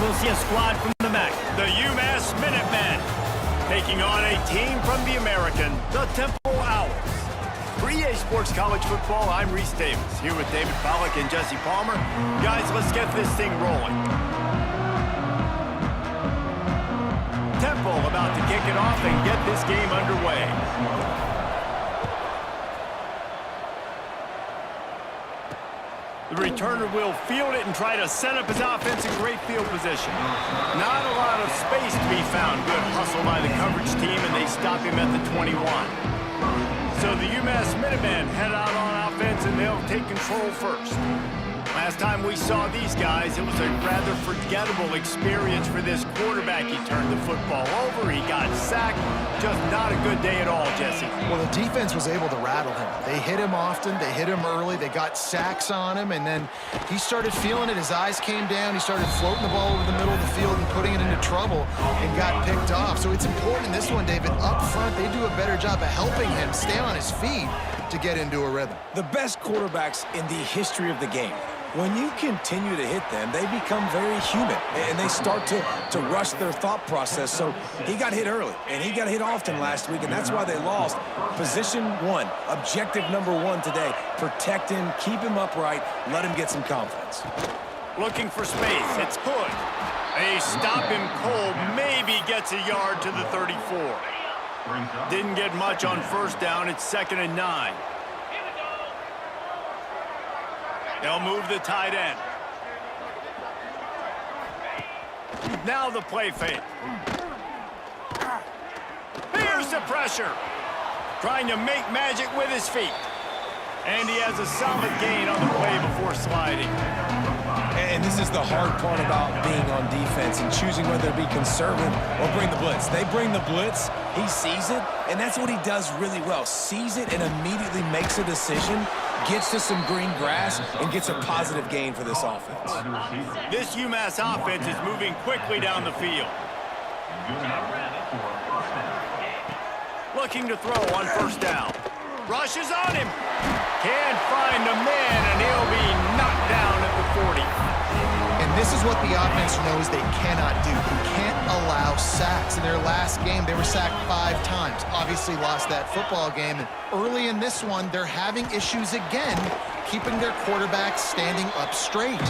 we'll see a squad from the MAC. The UMass Minutemen, taking on a team from the American, the Temple Owls. For EA Sports College Football, I'm Reese Davis, here with David Pollack and Jesse Palmer. Guys, let's get this thing rolling. Temple about to kick it off and get this game underway. The returner will field it and try to set up his offense in great field position. Not a lot of space to be found. Good hustle by the coverage team, and they stop him at the 21. So the UMass Minutemen head out on offense, and they'll take control first. Last time we saw these guys, it was a rather forgettable experience for this quarterback. He turned the football over, he got sacked. Just not a good day at all, Jesse. Well, the defense was able to rattle him. They hit him often, they hit him early, they got sacks on him, and then he started feeling it. His eyes came down, he started floating the ball over the middle of the field and putting it into trouble and got picked off. So it's important in this one, David, up front, they do a better job of helping him stay on his feet to get into a rhythm. The best quarterbacks in the history of the game, when you continue to hit them, they become very human, and they start to rush their thought process. So he got hit early, and he got hit often last week, and that's why they lost. Position one, objective number one today, protect him, keep him upright, let him get some confidence. Looking for space, it's Hood. They stop him cold, maybe gets a yard to the 34. Didn't get much on first down, it's 2nd and 9. They'll move the tight end. Now the play fake. Here's the pressure. Trying to make magic with his feet. And he has a solid gain on the play before sliding. And this is the hard part about being on defense and choosing whether to be conservative or bring the blitz. They bring the blitz, he sees it, and that's what he does really well. Sees it and immediately makes a decision, gets to some green grass, and gets a positive gain for this offense. This UMass offense is moving quickly down the field. Looking to throw on first down. Rushes on him. Can't find the man, and he'll be knocked down at the 40. And this is what the offense knows they cannot do. They can't allow sacks. In their last game, they were sacked 5 times. Obviously lost that football game. And early in this one, they're having issues again, keeping their quarterback standing up straight.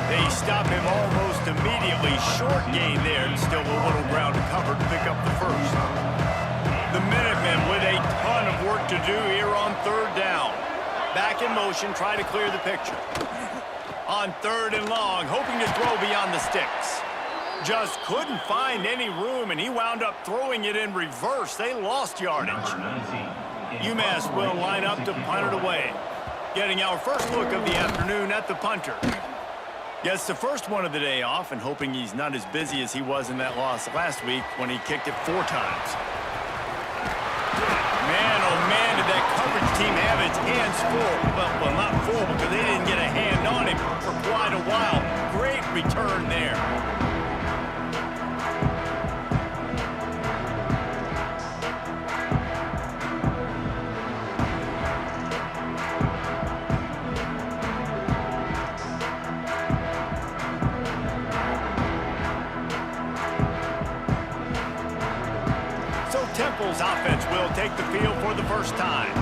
They stop him almost immediately. Short gain there, and still a little ground to cover to pick up the first. The Minutemen with a ton of work to do here on 3rd down. Back in motion, try to clear the picture. On 3rd and long, hoping to throw beyond the sticks. Just couldn't find any room, and he wound up throwing it in reverse. They lost yardage. UMass will line up to punt it away. Getting our first look of the afternoon at the punter. Gets the first one of the day off, and hoping he's not as busy as he was in that loss last week when he kicked it 4 times. Man, oh man, did that coverage team have its hands full. Well, not full because they didn't get a hand on him for quite a while. Great return there. Temple's offense will take the field for the first time.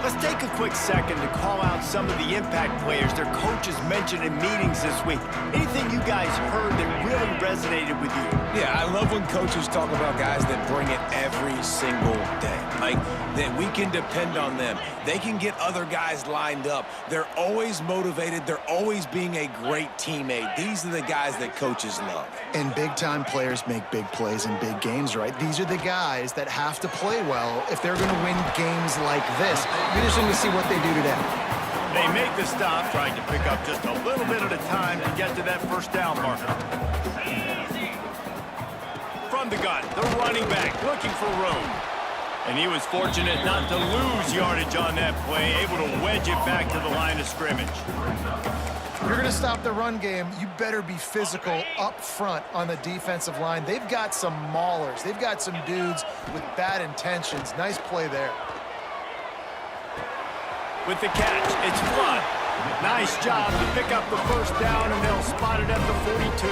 Let's take a quick second to call out some of the impact players their coaches mentioned in meetings this week. Anything you guys heard that really resonated with you? Yeah, I love when coaches talk about guys that bring it every single day. Like, that we can depend on them. They can get other guys lined up. They're always motivated. They're always being a great teammate. These are the guys that coaches love. And big-time players make big plays in big games, right? These are the guys that have to play well if they're going to win games like this. We're just going to see what they do today. They make the stop, trying to pick up just a little bit at a time to get to that first down marker. From the gun, the running back looking for room. And he was fortunate not to lose yardage on that play, able to wedge it back to the line of scrimmage. If you're going to stop the run game, you better be physical up front on the defensive line. They've got some maulers. They've got some dudes with bad intentions. Nice play there. With the catch, it's Flood. Nice job to pick up the first down, and they'll spot it at the 42.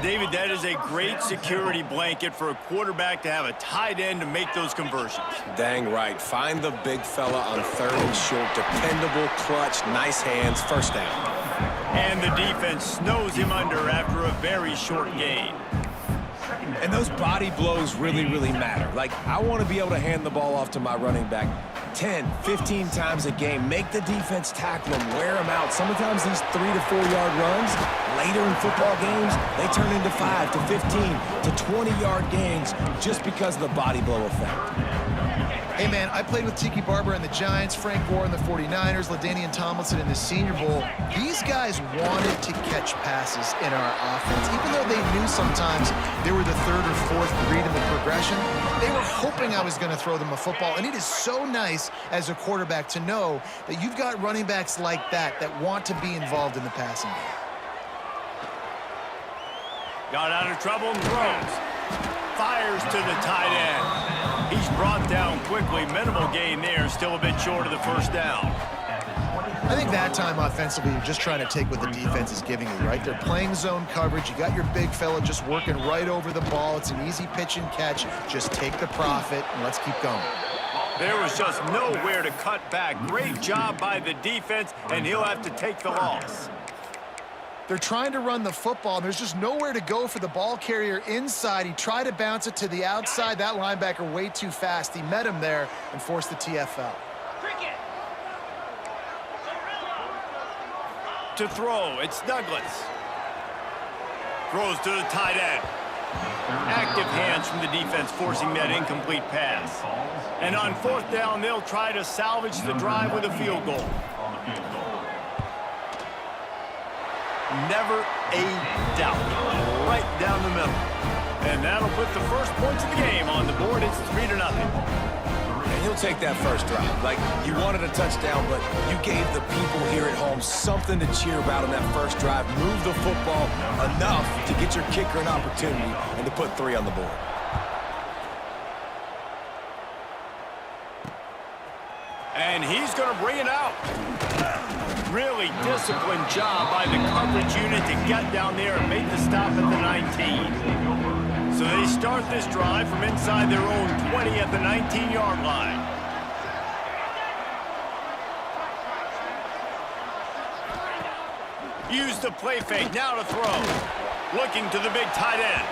David, that is a great security blanket for a quarterback to have a tight end to make those conversions. Dang right. Find the big fella on 3rd and short. Dependable, clutch, nice hands, first down. And the defense snows him under after a very short gain. And those body blows really, really matter. Like, I want to be able to hand the ball off to my running back 10, 15 times a game. Make the defense tackle them, wear them out. Sometimes these 3 to 4 yard runs, later in football games, they turn into 5 to 15 to 20-yard gains just because of the body blow effect. Hey, man, I played with Tiki Barber and the Giants, Frank Gore and the 49ers, LaDainian Tomlinson in the Senior Bowl. These guys wanted to catch passes in our offense. Even though they knew sometimes they were the 3rd or 4th read in the progression, they were hoping I was going to throw them a football. And it is so nice as a quarterback to know that you've got running backs like that want to be involved in the passing game. Got out of trouble and throws. Fires to the tight end. He's brought down quickly. Minimal gain there. Still a bit short of the first down. I think that time offensively, you're just trying to take what the defense is giving you, right? They're playing zone coverage. You got your big fella just working right over the ball. It's an easy pitch and catch. Just take the profit and let's keep going. There was just nowhere to cut back. Great job by the defense, and he'll have to take the loss. They're trying to run the football, and there's just nowhere to go for the ball carrier inside. He tried to bounce it to the outside. That linebacker way too fast. He met him there and forced the TFL. To throw, it's Douglas. Throws to the tight end. Active hands from the defense forcing that incomplete pass. And on 4th down, they'll try to salvage the drive with a field goal. Never a doubt. Right down the middle. And that'll put the first points of the game on the board. It's 3-0. And he'll take that first drive. Like, you wanted a touchdown, but you gave the people here at home something to cheer about on that first drive. Move the football enough to get your kicker an opportunity and to put 3 on the board. And he's going to bring it out. Really disciplined job by the coverage unit to get down there and make the stop at the 19. So they start this drive from inside their own 20 at the 19-yard line. Use the play fake, now to throw. Looking to the big tight end.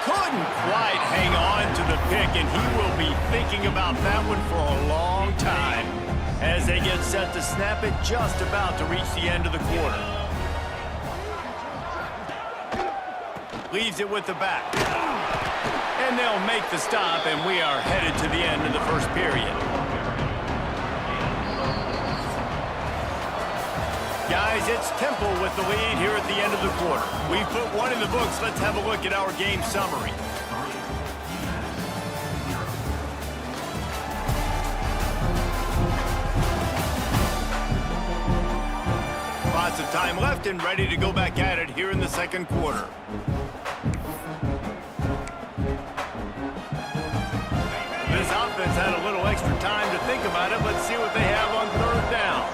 Couldn't quite hang on to the pick, and he will be thinking about that one for a long time as they get set to snap it, just about to reach the end of the quarter. Leaves it with the back. And they'll make the stop, and we are headed to the end of the first period. Guys, it's Temple with the lead here at the end of the quarter. We've put 1 in the books. Let's have a look at our game summary. Lots of time left and ready to go back at it here in the second quarter. This offense had a little extra time to think about it. Let's see what they have on 3rd down.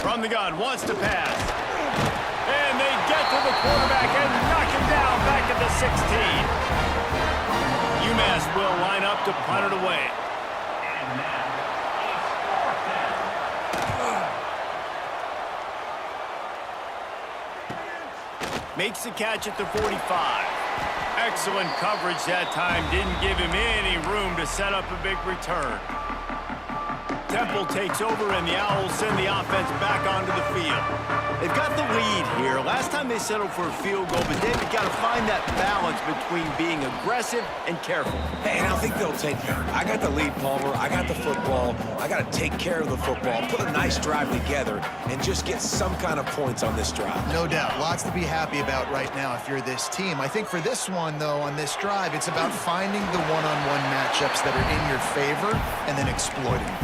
From the gun, wants to pass. And they get to the quarterback and knock him down back at the 16. UMass will line up to punt it away. Makes the catch at the 45. Excellent coverage that time. Didn't give him any room to set up a big return. Temple takes over, and the Owls send the offense back onto the field. They've got the lead here. Last time they settled for a field goal, but David got to find that balance between being aggressive and careful. Hey, and I think they'll take that. I got the lead, Palmer. I got the football. I got to take care of the football, put a nice drive together, and just get some kind of points on this drive. No doubt. Lots to be happy about right now if you're this team. I think for this one, though, on this drive, it's about finding the one-on-one matchups that are in your favor and then exploiting them.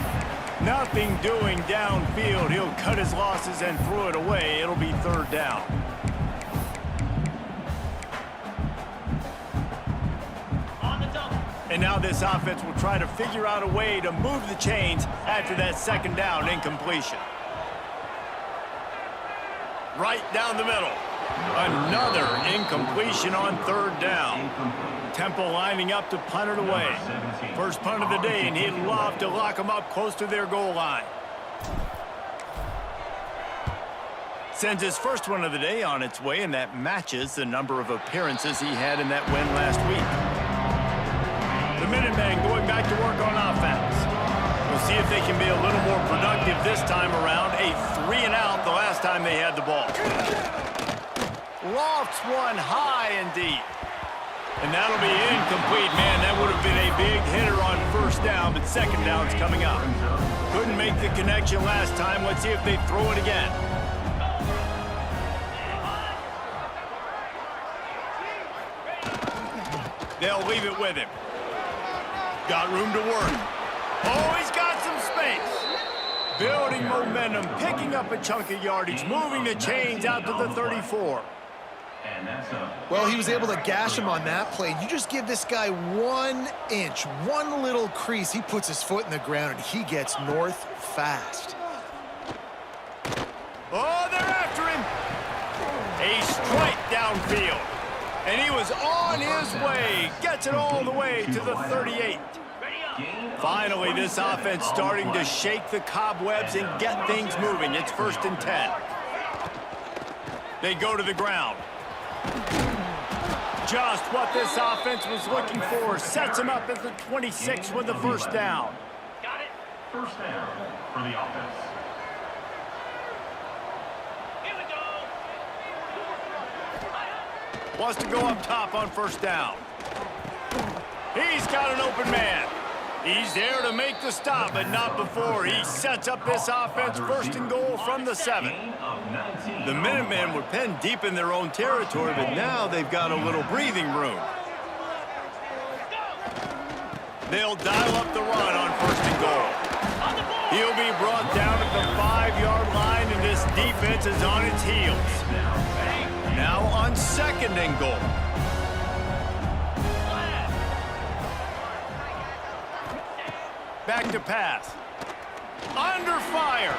Nothing doing downfield. He'll cut his losses and throw it away. It'll be 3rd down. And now this offense will try to figure out a way to move the chains after that second down incompletion. Right down the middle. Another incompletion on third down. Temple lining up to punt it away. First punt of the day, and he'd love to lock them up close to their goal line. Sends his first one of the day on its way, and that matches the number of appearances he had in that win last week. The Minutemen going back to work on offense. We'll see if they can be a little more productive this time around. A 3-and-out the last time they had the ball. Lofts one high and deep. And that'll be incomplete. Man, that would have been a big hitter on first down, but second down's coming up. Couldn't make the connection last time. Let's see if they throw it again. They'll leave it with him. Got room to work. Oh, he's got some space. Building momentum, picking up a chunk of yardage, moving the chains out to the 34. Well, he was able to gash him on that play. You just give this guy 1 inch, one little crease. He puts his foot in the ground, and he gets north fast. Oh, they're after him. A strike downfield. And he was on his way. Gets it all the way to the 38. Finally, this offense starting to shake the cobwebs and get things moving. It's 1st and 10. They go to the ground. Just what this offense was looking for. Sets him up at the 26 with the first down. Got it. First down for the offense. Here we go. Wants to go up top on first down. He's got an open man. He's there to make the stop, but not before. He sets up this offense 1st and goal from the 7. The Minutemen were penned deep in their own territory, but now they've got a little breathing room. They'll dial up the run on 1st and goal. He'll be brought down at the 5-yard line, and this defense is on its heels. Now on 2nd and goal. Back to pass. Under fire.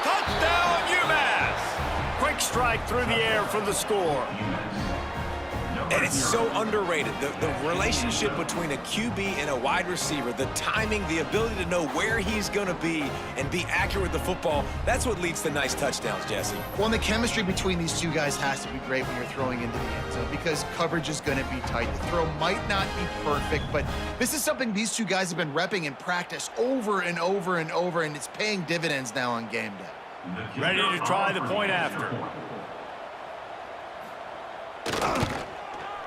Touchdown, UMass. Quick strike through the air for the score. And it's so underrated. The relationship between a QB and a wide receiver, the timing, the ability to know where he's going to be and be accurate with the football, that's what leads to nice touchdowns, Jesse. Well, and the chemistry between these two guys has to be great when you're throwing into the end zone because coverage is going to be tight. The throw might not be perfect, but this is something these two guys have been repping in practice over and over and over, and it's paying dividends now on game day. Ready to try the point after.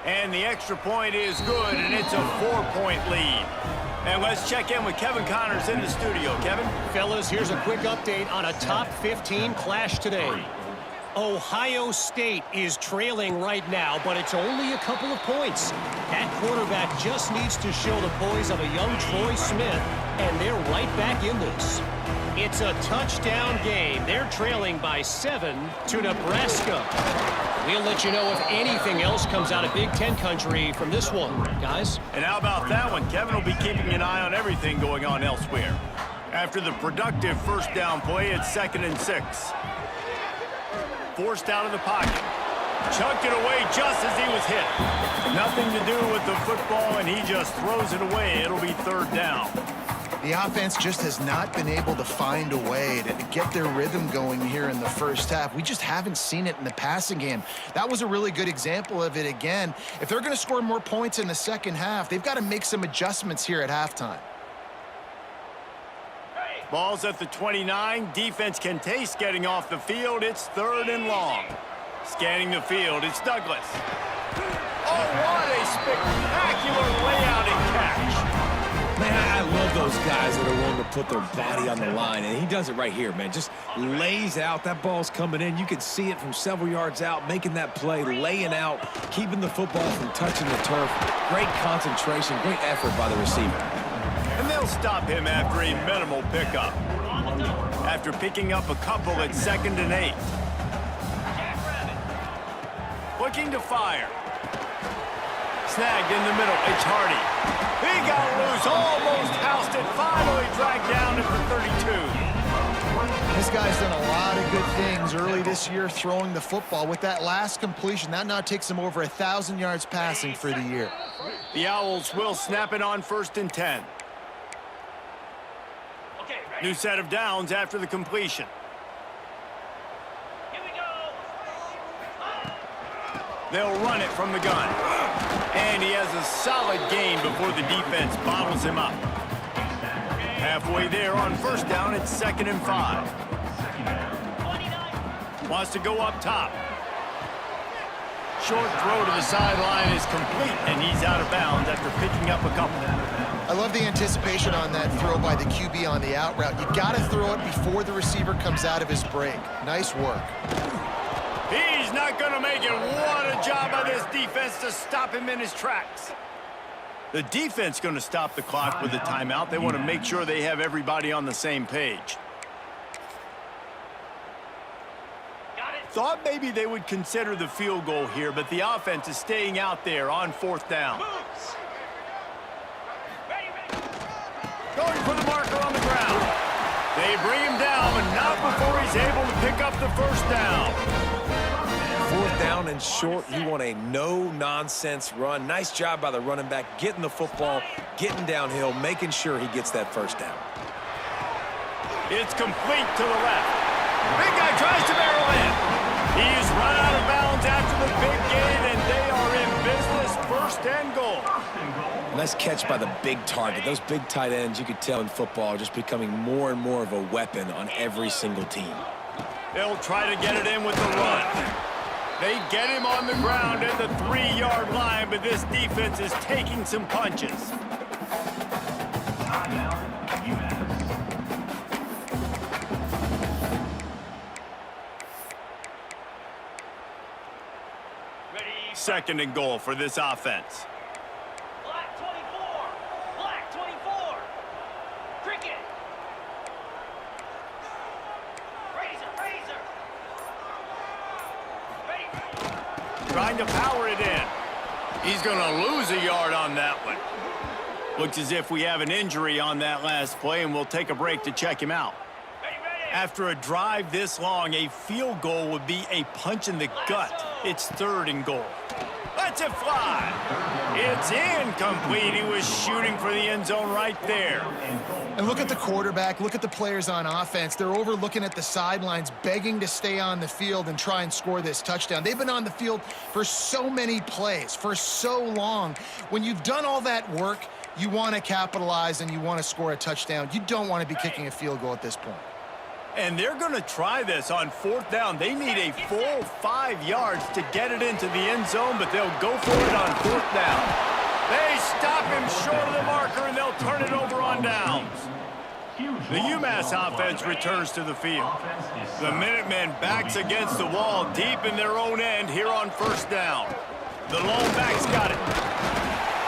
And the extra point is good, and it's a 4-point lead. And let's check in with Kevin Connors in the studio. Kevin? Fellas, here's a quick update on a top 15 clash today. Ohio State is trailing right now, but it's only a couple of points. That quarterback just needs to show the poise of a young Troy Smith, and they're right back in this. It's a touchdown game. They're trailing by 7 to Nebraska. We'll let you know if anything else comes out of Big Ten country from this one, guys. And how about that one? Kevin will be keeping an eye on everything going on elsewhere. After the productive first down play, it's 2nd and 6. Forced out of the pocket. Chucked it away just as he was hit. Nothing to do with the football, and he just throws it away. It'll be 3rd down. The offense just has not been able to find a way to get their rhythm going here in the first half. We just haven't seen it in the passing game. That was a really good example of it again. If they're going to score more points in the second half, they've got to make some adjustments here at halftime. Ball's at the 29. Defense can taste getting off the field. It's 3rd and long. Scanning the field, it's Douglas. Oh, what a spectacular layout and catch. Man, I love those guys that are willing to put their body on the line, and he does it right here, man. Just lays out. That ball's coming in. You can see it from several yards out, making that play, laying out, keeping the football from touching the turf. Great concentration, great effort by the receiver. And they'll stop him after a minimal pickup. After picking up a couple at 2nd and 8. Looking to fire. snagged in the middle. It's Hardy. He got loose, almost housed it, finally dragged down at the 32. This guy's done a lot of good things early this year throwing the football. With that last completion, that now takes him over 1,000 yards passing for the year. The Owls will snap it on 1st and 10. Okay, ready? New set of downs after the completion. Here we go. They'll run it from the gun. And he has a solid gain before the defense bottles him up. Halfway there on 1st down, it's 2nd and 5. 29. Wants to go up top. Short throw to the sideline is complete, and he's out of bounds after picking up a couple. I love the anticipation on that throw by the QB on the out route. You got to throw it before the receiver comes out of his break. Nice work. He's not going to make it. What a job by this defense to stop him in his tracks. The defense going to stop the clock with a timeout. They want to make sure they have everybody on the same page. Got it. Thought maybe they would consider the field goal here, but the offense is staying out there on 4th down. Moves. Ready, ready. Going for the marker on the ground. They bring him down, but not before he's able to pick up the 1st down. 4th down and short. You want a no-nonsense run. Nice job by the running back, getting the football, getting downhill, making sure he gets that 1st down. It's complete to the left. Big guy tries to barrel in. He's run out of bounds after the big gain, and they are in business. 1st and goal. Nice catch by the big target. Those big tight ends, you could tell in football, are just becoming more and more of a weapon on every single team. They'll try to get it in with the run. They get him on the ground at the 3-yard line, but this defense is taking some punches. Ready. 2nd and goal for this offense. Black 24. Black 24. Cricket. Razor. Ready. Trying to power it in. He's going to lose a yard on that one. Looks as if we have an injury on that last play, and we'll take a break to check him out. Ready. After a drive this long, a field goal would be a punch in the gut. It's 3rd and goal. Lets it fly. It's incomplete. He was shooting for the end zone right there. And look at the quarterback. Look at the players on offense. They're over looking at the sidelines, begging to stay on the field and try and score this touchdown. They've been on the field for so many plays, for so long. When you've done all that work, you want to capitalize and you want to score a touchdown. You don't want to be kicking a field goal at this point. And they're going to try this on 4th down. They need a full 5 yards to get it into the end zone, but they'll go for it on 4th down. They stop him short of the marker, and they'll turn it over on downs. The UMass offense returns to the field. The Minutemen backs against the wall deep in their own end here on 1st down. The lone back's got it.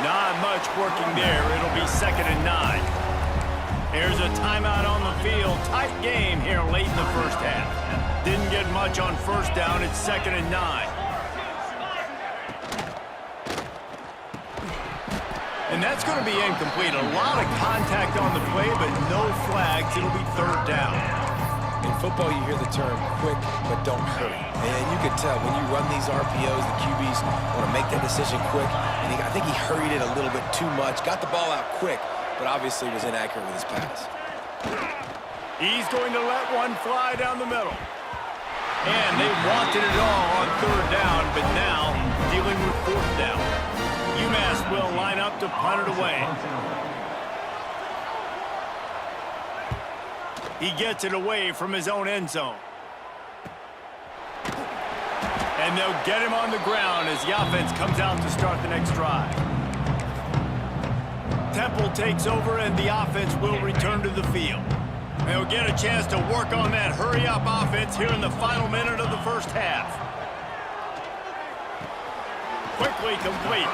Not much working there. It'll be 2nd and 9. Here's a timeout on the field. Tight game here late in the 1st half. Didn't get much on 1st down. It's 2nd and 9. And that's going to be incomplete. A lot of contact on the play, but no flags. It'll be 3rd down. In football, you hear the term quick, but don't hurry. And you can tell when you run these RPOs, the QBs want to make that decision quick. And I think he hurried it a little bit too much. Got the ball out quick, but obviously was inaccurate with his pass. He's going to let one fly down the middle. And they wanted it all on 3rd down, but now dealing with 4th down. UMass will line up to punt it away. He gets it away from his own end zone. And they'll get him on the ground as the offense comes out to start the next drive. Temple takes over and the offense will return to the field. They'll get a chance to work on that hurry-up offense here in the final minute of the 1st half. Quickly complete.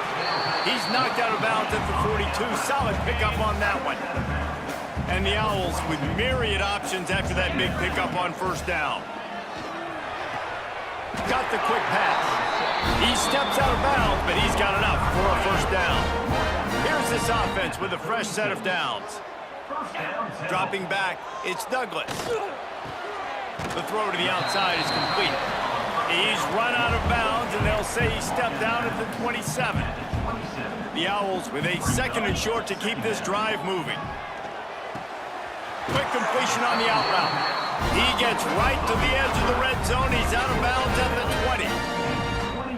He's knocked out of bounds at the 42. Solid pickup on that one. And the Owls with myriad options after that big pickup on 1st down. Got the quick pass. He steps out of bounds, but he's got enough for a first down. Here's this offense with a fresh set of downs. Dropping back, it's Douglas. The throw to the outside is complete. He's run out of bounds, and they'll say he stepped out at the 27. The Owls with a 2nd and short to keep this drive moving. Quick completion on the out route. He gets right to the edge of the red zone. He's out of bounds at the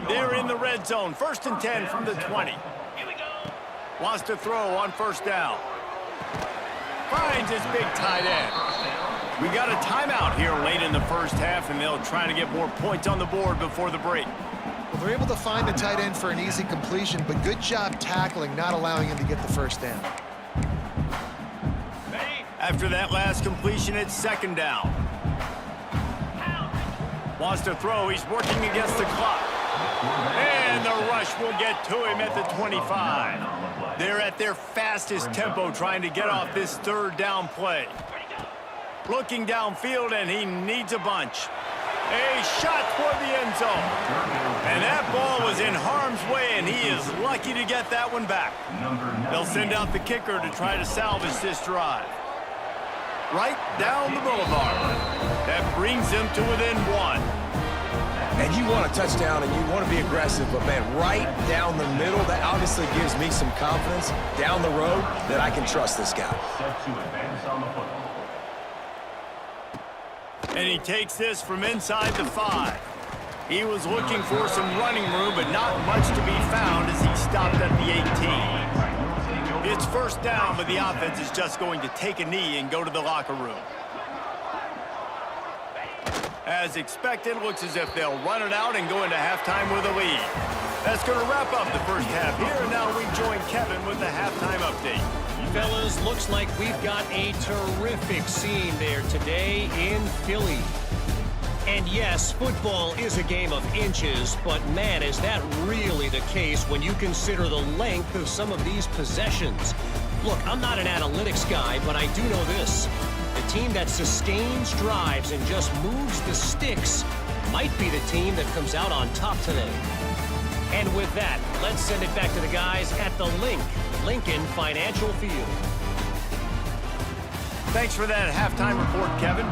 20. They're in the red zone. 1st and 10 from the 20. Here we go. Wants to throw on first down. Finds his big tight end. We got a timeout here late in the first half, and they'll try to get more points on the board before the break. Well, they're able to find the tight end for an easy completion, but good job tackling, not allowing him to get the first down. Ready? After that last completion, it's 2nd down. Wants to throw. He's working against the clock. And the rush will get to him at the 25. They're at their fastest tempo trying to get off this 3rd down play. Looking downfield, and he needs a bunch. A shot toward the end zone. And that ball was in harm's way, and he is lucky to get that one back. They'll send out the kicker to try to salvage this drive. Right down the boulevard. That brings them to within 1. And you want a touchdown, and you want to be aggressive, but, man, right down the middle, that obviously gives me some confidence down the road that I can trust this guy. And he takes this from inside the 5. He was looking for some running room, but not much to be found as he stopped at the 18. It's first down, but the offense is just going to take a knee and go to the locker room. As expected, looks as if they'll run it out and go into halftime with a lead. That's going to wrap up the first half here, and now we join Kevin with the halftime update. Fellas, looks like we've got a terrific scene there today in Philly. And yes, football is a game of inches, but man, is that really the case when you consider the length of some of these possessions. Look, I'm not an analytics guy, but I do know this. The team that sustains drives and just moves the sticks might be the team that comes out on top today. And with that, let's send it back to the guys at the Lincoln Financial Field. Thanks for that halftime report, Kevin.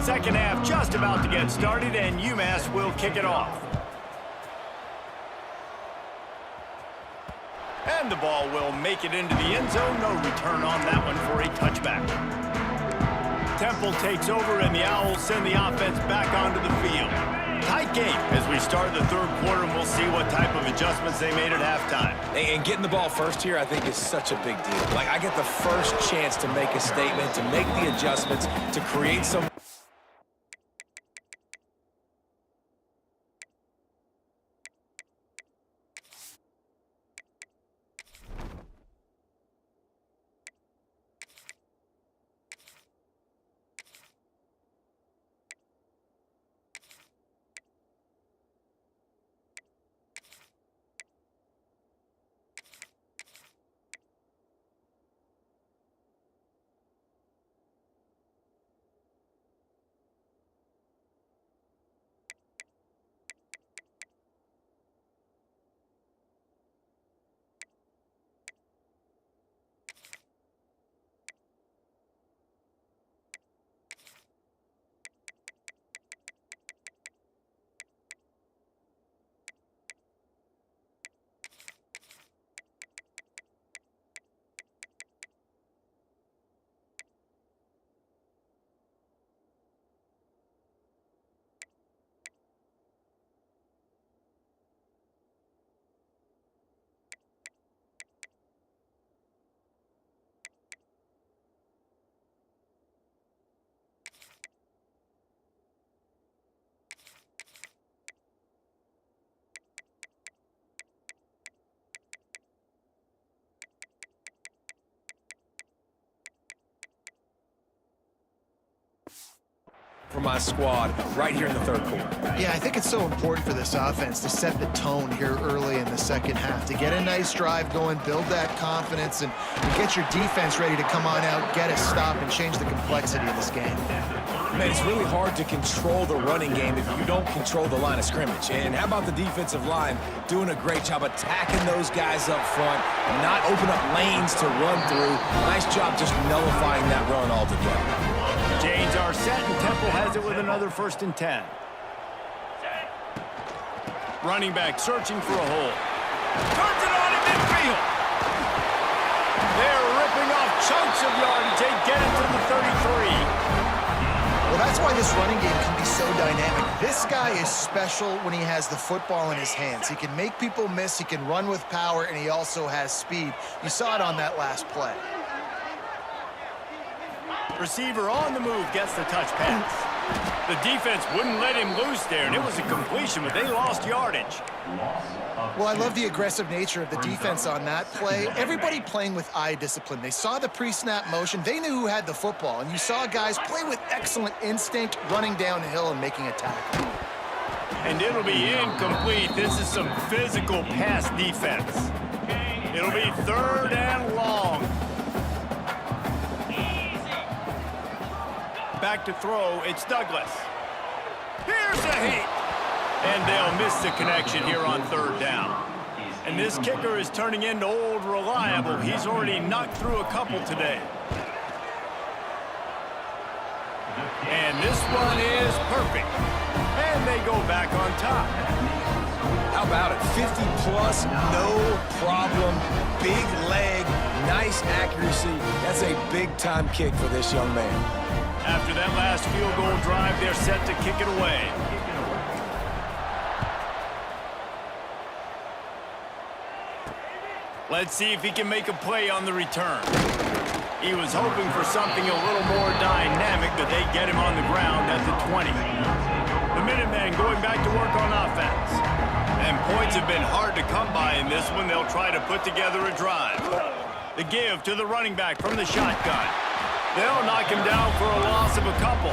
Second half just about to get started, and UMass will kick it off. And the ball will make it into the end zone. No return on that one for a touchback. Temple takes over, and the Owls send the offense back onto the field. Tight game as we start the 3rd quarter, and we'll see what type of adjustments they made at halftime. And getting the ball first here, I think, is such a big deal. Like, I get the first chance to make a statement, to make the adjustments, to create some... for my squad right here in the 3rd quarter. Yeah, I think it's so important for this offense to set the tone here early in the 2nd half, to get a nice drive going, build that confidence, and get your defense ready to come on out, get a stop, and change the complexity of this game. Man, it's really hard to control the running game if you don't control the line of scrimmage. And how about the defensive line doing a great job attacking those guys up front, not open up lanes to run through. Nice job just nullifying that run altogether. James are set, and Temple has it with another 1st and 10. Running back searching for a hole. Turns it on in midfield. They're ripping off chunks of yardage. They get it to the 33. Well, that's why this running game can be so dynamic. This guy is special when he has the football in his hands. He can make people miss, he can run with power, and he also has speed. You saw it on that last play. Receiver on the move gets the touch pass. The defense wouldn't let him loose there, and it was a completion, but they lost yardage. Well, I love the aggressive nature of the defense on that play. Everybody playing with eye discipline. They saw the pre-snap motion. They knew who had the football, and you saw guys play with excellent instinct, running downhill and making a tackle. And it'll be incomplete. This is some physical pass defense. It'll be 3rd and long. Back to throw, it's Douglas. Here's a hit. And they'll miss the connection here on 3rd down. And this kicker is turning into old reliable. He's already knocked through a couple today. And this one is perfect. And they go back on top. How about it? 50-plus, no problem. Big leg, nice accuracy. That's a big-time kick for this young man. After that last field goal drive, they're set to kick it away. Let's see if he can make a play on the return. He was hoping for something a little more dynamic, but they get him on the ground at the 20. The Minutemen going back to work on offense. And points have been hard to come by in this one. They'll try to put together a drive. The give to the running back from the shotgun. They'll knock him down for a loss of a couple.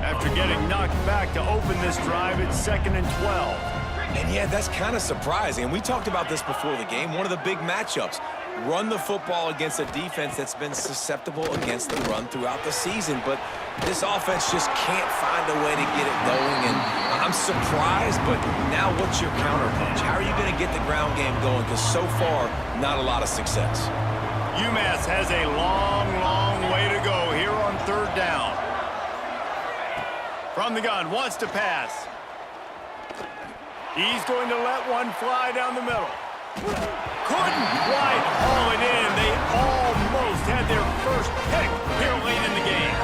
After getting knocked back to open this drive, it's 2nd and 12. And yeah, that's kind of surprising. And we talked about this before the game. One of the big matchups. Run the football against a defense that's been susceptible against the run throughout the season. But this offense just can't find a way to get it going. And I'm surprised, but now what's your counterpunch? How are you going to get the ground game going? Because so far, not a lot of success. UMass has a long, long way to go here on 3rd down. From the gun, wants to pass. He's going to let one fly down the middle. Couldn't quite haul it in. They almost had their first pick here late in the game.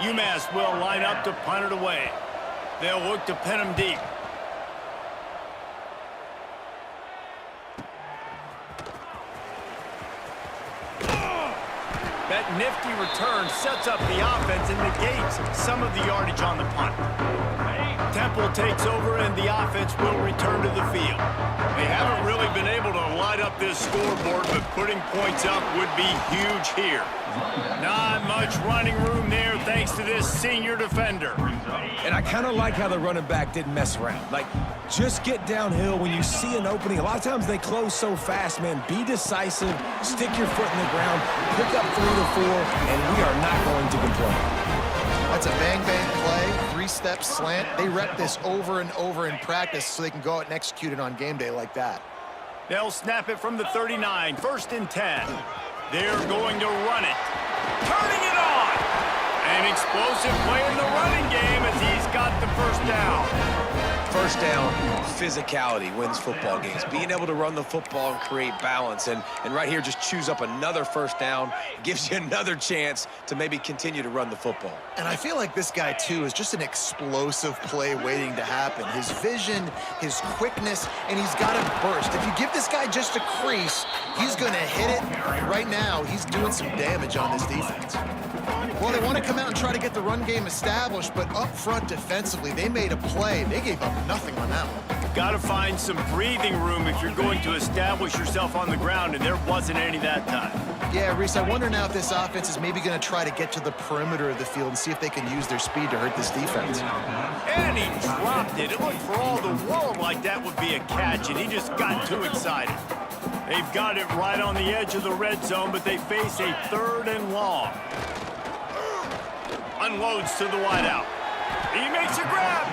UMass will line up to punt it away. They'll look to pin him deep. That nifty return sets up the offense and negates some of the yardage on the punt. Temple takes over and the offense will return to the field. They haven't really been able to light up this scoreboard, but putting points up would be huge here. Not much running room there thanks to this senior defender. And I kind of like how the running back didn't mess around. Like, just get downhill when you see an opening. A lot of times they close so fast, man. Be decisive, stick your foot in the ground, pick up 3 to 4, and we are not going to complain. That's a bang-bang play, 3-step slant. They rep this over and over in practice so they can go out and execute it on game day like that. They'll snap it from the 39, 1st and 10. They're going to run it. Turning it on! An explosive play in the running game as he's got the 1st down. First down, physicality wins football games. Being able to run the football and create balance. And right here, just choose up another 1st down. Gives you another chance to maybe continue to run the football. And I feel like this guy, too, is just an explosive play waiting to happen. His vision, his quickness, and he's got a burst. If you give this guy just a crease, he's going to hit it. Right now, he's doing some damage on this defense. Well, they want to come out and try to get the run game established, but up front defensively, they made a play. They gave up nothing on that one. Got to find some breathing room if you're going to establish yourself on the ground, and there wasn't any that time. Yeah, Reese, I wonder now if this offense is maybe going to try to get to the perimeter of the field and see if they can use their speed to hurt this defense. And he dropped it. It looked for all the world like that would be a catch, and he just got too excited. They've got it right on the edge of the red zone, but they face a 3rd and long. unloads to the wideout. He makes a grab.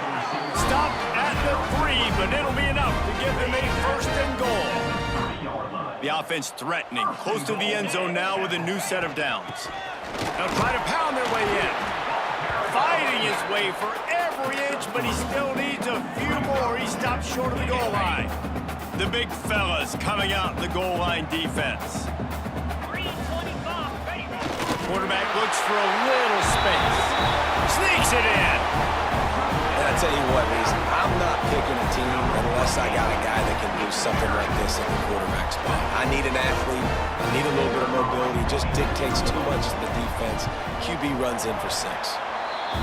Stop at the 3, but it'll be enough to give them a first and goal. The offense threatening, close to the end zone now with a new set of downs. They'll try to pound their way in. Fighting his way for every inch, but he still needs a few more. He stops short of the goal line. The big fellas coming out in the goal line defense. 325, ready, Quarterback looks for a little space. Sneaks it in. And I tell you what, Reese, I'm not picking a team unless I got a guy that can do something like this at the quarterback spot. I need an athlete. I need a little bit of mobility. It just dictates too much to the defense. QB runs in for 6.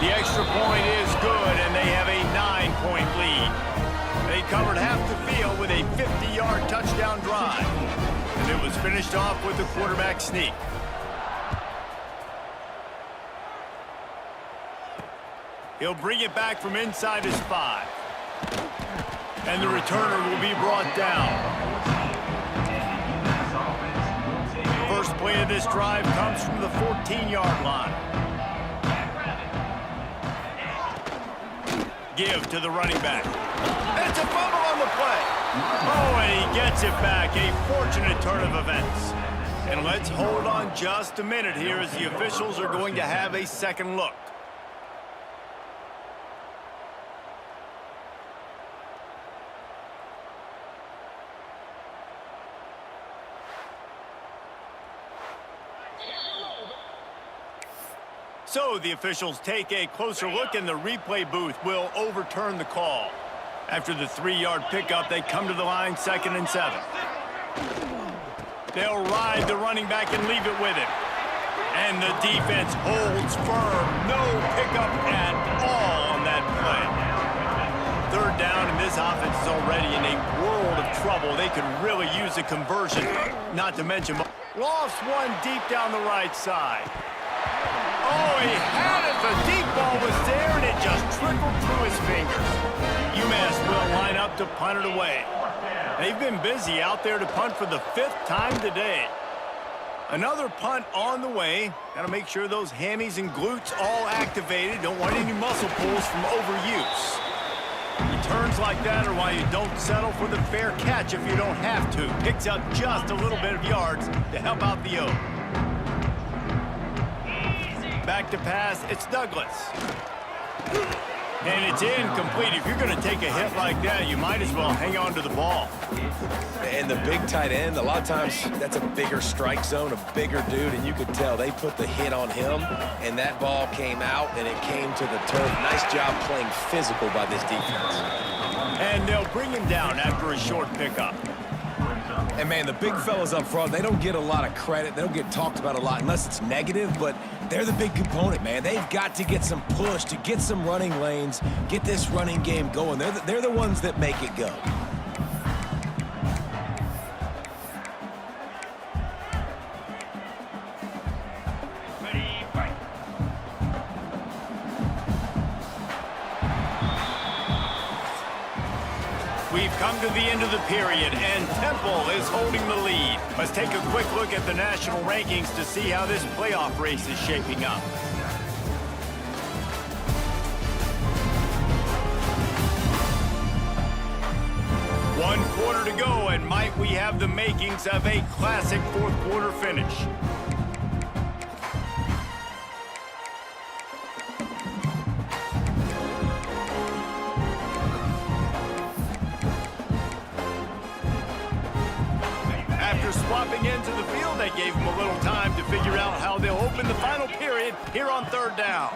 The extra point is good, and they have a 9-point lead. They covered half the field with a 50-yard touchdown drive. And it was finished off with the quarterback sneak. He'll bring it back from inside his 5. And the returner will be brought down. First play of this drive comes from the 14-yard line. Give to the running back. It's a fumble on the play. Oh, and he gets it back. A fortunate turn of events. And let's hold on just a minute here as the officials are going to have a second look. So the officials take a closer look, and the replay booth will overturn the call. After the 3-yard pickup, they come to the line 2nd and 7. They'll ride the running back and leave it with him. And the defense holds firm. No pickup at all on that play. 3rd down, and this offense is already in a world of trouble. They could really use a conversion, not to mention lost one deep down the right side. Oh, he had it. The deep ball was there, and it just trickled through his fingers. UMass will line up to punt it away. They've been busy out there to punt for the 5th time today. Another punt on the way. Got to make sure those hammies and glutes all activated. Don't want any muscle pulls from overuse. Returns like that are why you don't settle for the fair catch if you don't have to. Picks up just a little bit of yards to help out the O. Back to pass, it's Douglas. And it's incomplete. If you're going to take a hit like that, you might as well hang on to the ball. And the big tight end, a lot of times that's a bigger strike zone, a bigger dude, and you could tell they put the hit on him, and that ball came out, and it came to the turf. Nice job playing physical by this defense. And they'll bring him down after a short pickup. And, man, the big fellas up front, they don't get a lot of credit. They don't get talked about a lot unless it's negative, but they're the big component, man. They've got to get some push, to get some running lanes, get this running game going. They're the ones that make it go. ready, fight. We've come to the end of the period, and Temple is holding the lead. Let's take a quick look at the national rankings to see how this playoff race is shaping up. One quarter to go, and might we have the makings of a classic fourth quarter finish. Swapping into the field, they gave him a little time to figure out how they'll open the final period here on 3rd down.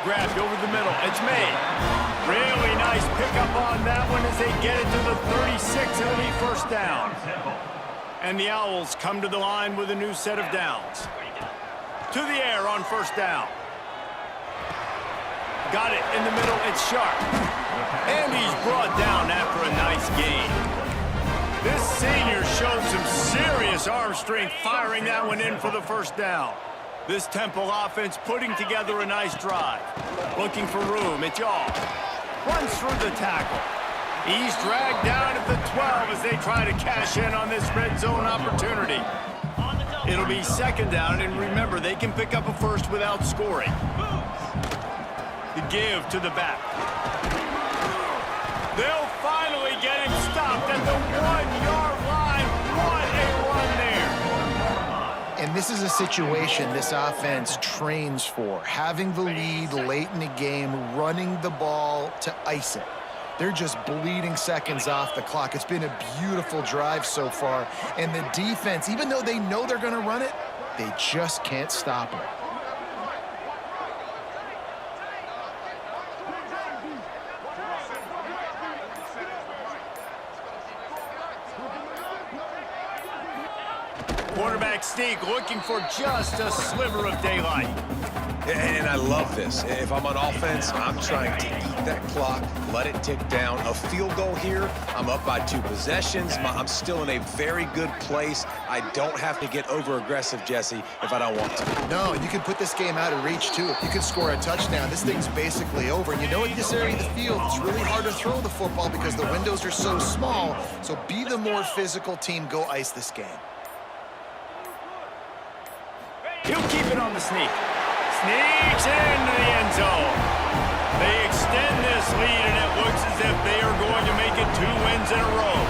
Grabbed over the middle. It's made. Really nice pickup on that one as they get it to the 36. It'll be 1st down. And the Owls come to the line with a new set of downs. To the air on 1st down. Got it in the middle. It's Sharp. And he's brought down after a nice gain. This senior showed some serious arm strength firing that one in for the 1st down. This Temple offense putting together a nice drive. Looking for room. It's Yaw. Runs through the tackle. He's dragged down at the 12 as they try to cash in on this red zone opportunity. On the double. It'll be second down, and remember, they can pick up a first without scoring. The give to the back. They'll finally get him stopped at the 1-yard line. What a run there. And this is a situation this offense trains for. Having the lead late in the game, running the ball to ice it. They're just bleeding seconds off the clock. It's been a beautiful drive so far. And the defense, even though they know they're going to run it, they just can't stop it. Quarterback sneak looking for just a sliver of daylight. And I love this. If I'm on offense, I'm trying to eat that clock, let it tick down. A field goal here, I'm up by 2 possessions. I'm still in a very good place. I don't have to get over-aggressive, Jesse, if I don't want to. No, and you can put this game out of reach, too. If you can score a touchdown, this thing's basically over. And you know, in this area of the field, it's really hard to throw the football because the windows are so small. So be the more physical team. Go ice this game. He'll keep it on the sneak. Sneaks into the end zone. They extend this lead, and it looks as if they are going to make it 2 wins in a row.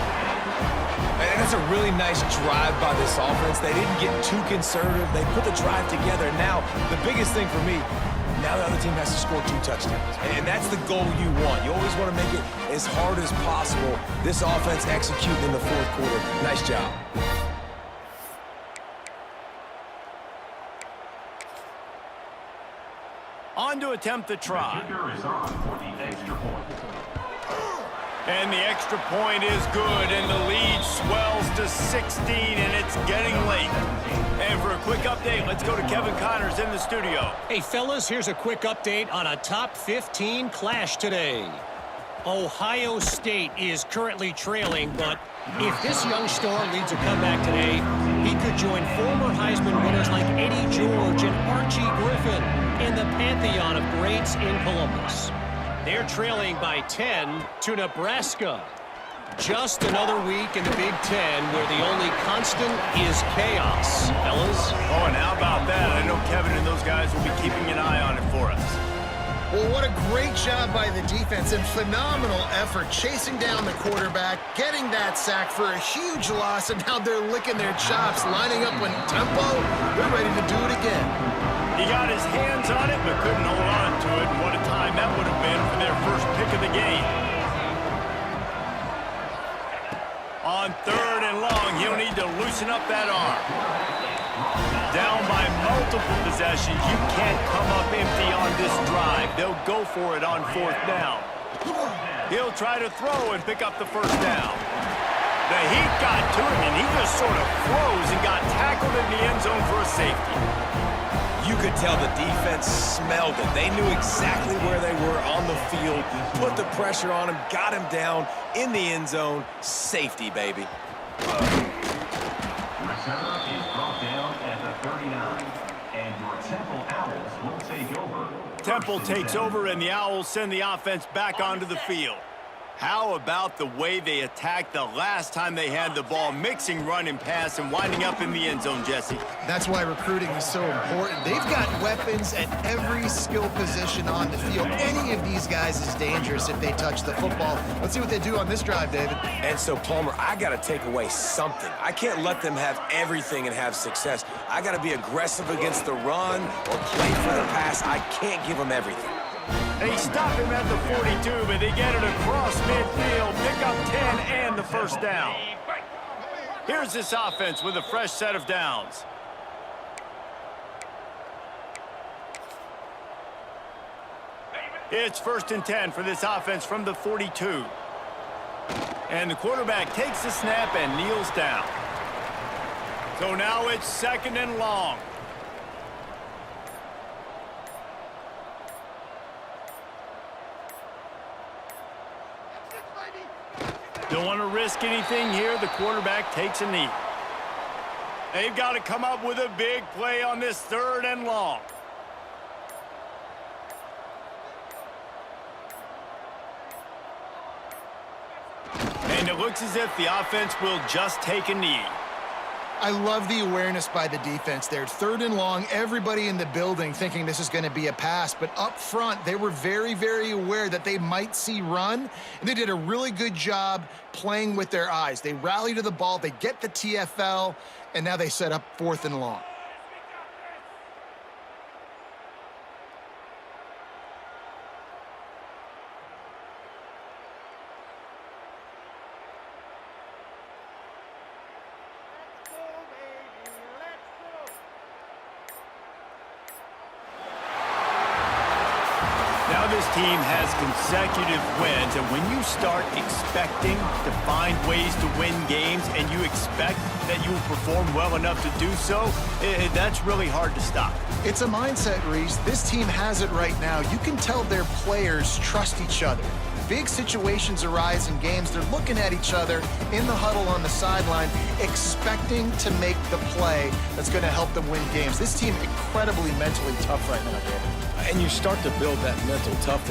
And it's a really nice drive by this offense. They didn't get too conservative. They put the drive together. Now, the biggest thing for me, now the other team has to score 2 touchdowns. And that's the goal you want. You always want to make it as hard as possible. This offense executing in the 4th quarter. Nice job. On to attempt the try. And the extra point is good, and the lead swells to 16, and it's getting late. And for a quick update, let's go to Kevin Connors in the studio. Hey, fellas, here's a quick update on a top 15 clash today. Ohio State is currently trailing, but if this young star leads a comeback today, he could join former Heisman winners like Eddie George and Archie Griffin in the pantheon of greats in Columbus. They're trailing by 10 to Nebraska. Just another week in the Big Ten where the only constant is chaos, fellas. Oh, and how about that? I know Kevin and those guys will be keeping an eye on it for us. Well, what a great job by the defense and phenomenal effort chasing down the quarterback, getting that sack for a huge loss, and now they're licking their chops, lining up in tempo. They're ready to do it again. He got his hands on it, but couldn't hold on to it. And what a time that would have been for their first pick of the game. On 3rd and long, he'll need to loosen up that arm. Down by multiple possessions, you can't come up empty on this drive. They'll go for it on 4th down. He'll try to throw and pick up the 1st down. The heat got to him, and he just sort of froze and got tackled in the end zone for a safety. You could tell the defense smelled it. They knew exactly where they were on the field, put the pressure on him, got him down in the end zone. Safety, baby. Return is brought down at the 39, and your Temple Owls will take over. Temple takes over, and the Owls send the offense back onto the field. How about the way they attacked the last time they had the ball, mixing run and pass and winding up in the end zone, Jesse? That's why recruiting is so important. They've got weapons at every skill position on the field. Any of these guys is dangerous if they touch the football. Let's see what they do on this drive, David. And so, Palmer, I got to take away something. I can't let them have everything and have success. I got to be aggressive against the run or play for the pass. I can't give them everything. They stop him at the 42, but they get it across midfield, pick up 10 and the 1st down. Here's this offense with a fresh set of downs. It's 1st and 10 for this offense from the 42. And the quarterback takes the snap and kneels down. So now it's 2nd and long. Don't want to risk anything here. The quarterback takes a knee. They've got to come up with a big play on this 3rd and long. And it looks as if the offense will just take a knee. I love the awareness by the defense there. 3rd and long, everybody in the building thinking this is going to be a pass, but up front, they were very, very aware that they might see run, and they did a really good job playing with their eyes. They rally to the ball, they get the TFL, and now they set up 4th and long. Now this team has consecutive wins, and when you start expecting to find ways to win games and you expect that you will perform well enough to do so, that's really hard to stop. It's a mindset, Reese. This team has it right now. You can tell their players trust each other. Big situations arise in games. They're looking at each other in the huddle on the sideline, expecting to make the play that's going to help them win games. This team incredibly mentally tough right now, David. And you start to build that mental toughness